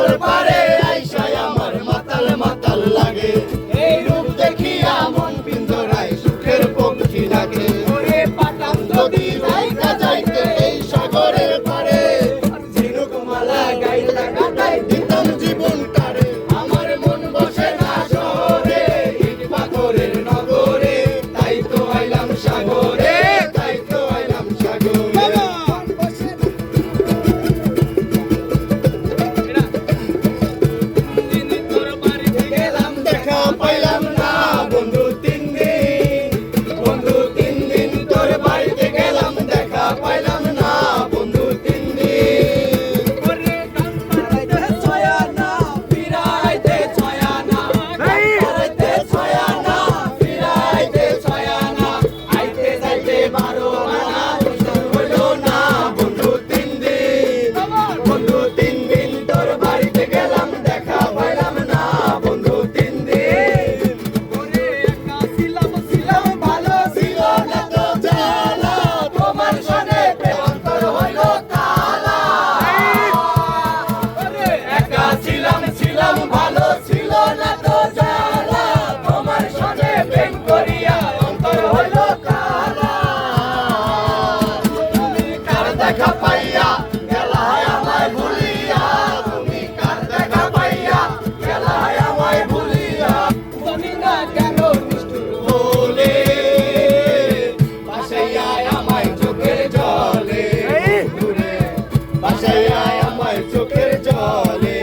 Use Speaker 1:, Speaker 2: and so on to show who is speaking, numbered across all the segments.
Speaker 1: সাগর পারে আইসায় আমার মাতাল মাতাল লাগে এই রূপ দেখিয়া মন পিঞ্জরায় সুখের পক্ষী লাগে ওরে পাতাম যদি যাইতে যাইতে এই সাগরের পারে ঝিনুক মালা গাইতে কাটাই দিতাম জীবনটারে আমার মন বসে না শহরে ইট পাথরের নগরে তাই তো আইলাম সাগরে তাই তো আইলাম সাগরে গেলাম দেখা পাইলাম না বন্ধু 3 দিন বন্ধু 3 দিন তোর বাড়িতে গেলাম দেখা পাইলাম না বন্ধু 3 দিন
Speaker 2: ওরে কান্তারাইতে ছয়া না
Speaker 1: ফিরাইতে ছয়া না ফিরাইতে ছয়া না ফিরাইতে ছয়া না আইতে যাইতে 12 আনা বছর হলো না বন্ধু 3 দিন বন্ধু 3 দিন তোর বাড়িতে গেলাম দেখা পাইলাম না বন্ধু 3 দিন
Speaker 2: ওরে একা ছিলাম
Speaker 1: ভালো ছিল না তো জানা তোমার সনে অন্তর হইল কালা
Speaker 2: ওরে
Speaker 1: একা ছিলাম ভালো ছিল না তো জানা তোমার সনে প্রেম করিয়া অন্তর হইল কালা তুমি কার দেখা পাইয়া গেলা আমায় ভুলিয়া তুমি কার দেখা পাইয়া গেলা আমায় ভুলিয়া
Speaker 2: জানি না কেন নিষ্ঠুর
Speaker 1: বলে বাসায় আয় আমায় চোখের জলে দূরে বাসায় আয় আমায় চোখের জলে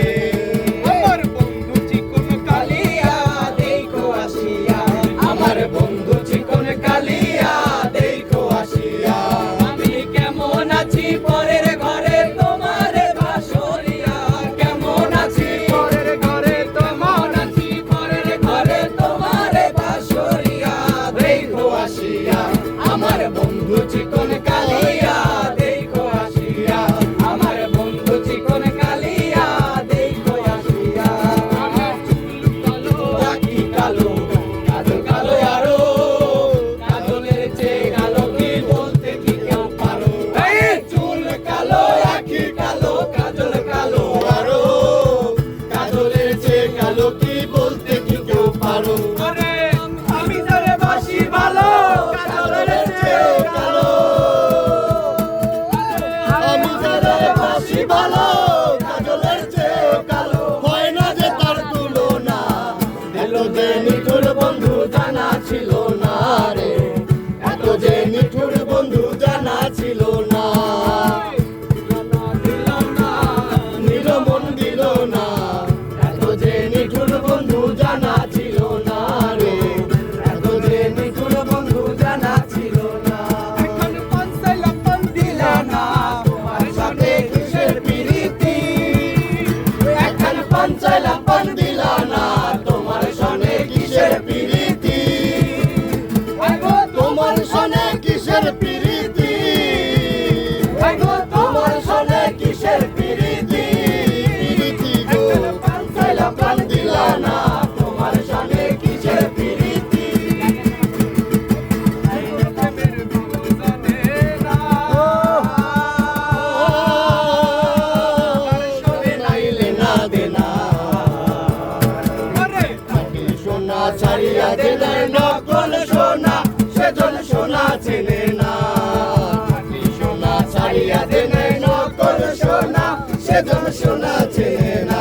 Speaker 2: আমার বন্ধু চিকন কালিয়া দেখো আসিয়া
Speaker 1: আমার বন্ধু চিকন কালিয়া দেখো আসিয়া
Speaker 2: আমি কেমন আছি পরের ঘরে তোমারে বাসরিয়া
Speaker 1: কেমন আছি
Speaker 2: পরের ঘরে তোমার আছি পরের ঘরে তোমারে বাসরিয়া
Speaker 1: দেখো আসিয়া আমার বন্ধু চিকন কালিয়া দেখো আসিয়া আমার বন্ধু চিকন কালিয়া দেখো আসিয়া
Speaker 2: আমার চুল কালো
Speaker 1: রাখি কালো কাজল কালো আরো কাজলের চেয়ে কালো কি বলতে কি কেউ পারো এই চুল কালো রাখি কালো কাজল কালো আরো কাজলের চেয়ে কালো কি বলতে কি কেউ পারো
Speaker 2: ওরে আমি যারে বাসি ভালো কাজলের চেয়েও কালো
Speaker 1: আমি যারে বাসি ভালো কাজলের চেয়ে কালো হয় না যে তার তুলনা এত যে নিঠুর বন্ধু জানা ছিল না রে এত যে নিঠুর বন্ধু জানা ছিল না
Speaker 2: দিলাম না
Speaker 1: নিল মন দিল না এত যে নিঠুর বন্ধু জানা ছিল না রে এত যে নিঠুর বন্ধু জানা ছিল না
Speaker 2: এখন পাঁচাইলাম পান দিলা না তোমার
Speaker 1: সাথে কিসের প্রীতি এখন পঞ্চাইলাম পান দিলা না তোমার সনে কিসের প্রীতি তোমার সনে কিসের প্রীতি তোমার সনে কিসের প্রীতি প্রীতি গো পঞ্চাইলাম পান দিলা না তোমার সনে কিসের প্রীতি
Speaker 2: প্রেমের বুঝানে না
Speaker 1: শোনে নাইলে না দেনা
Speaker 2: ওরে
Speaker 1: খাঁটি সোনা ছাড়িয়া দেনার নকল সোনা সেজন সোনা চেনে না খাঁটি সোনা ছাড়িয়া দেনার নকল সোনা সেজন সোনা চেনে না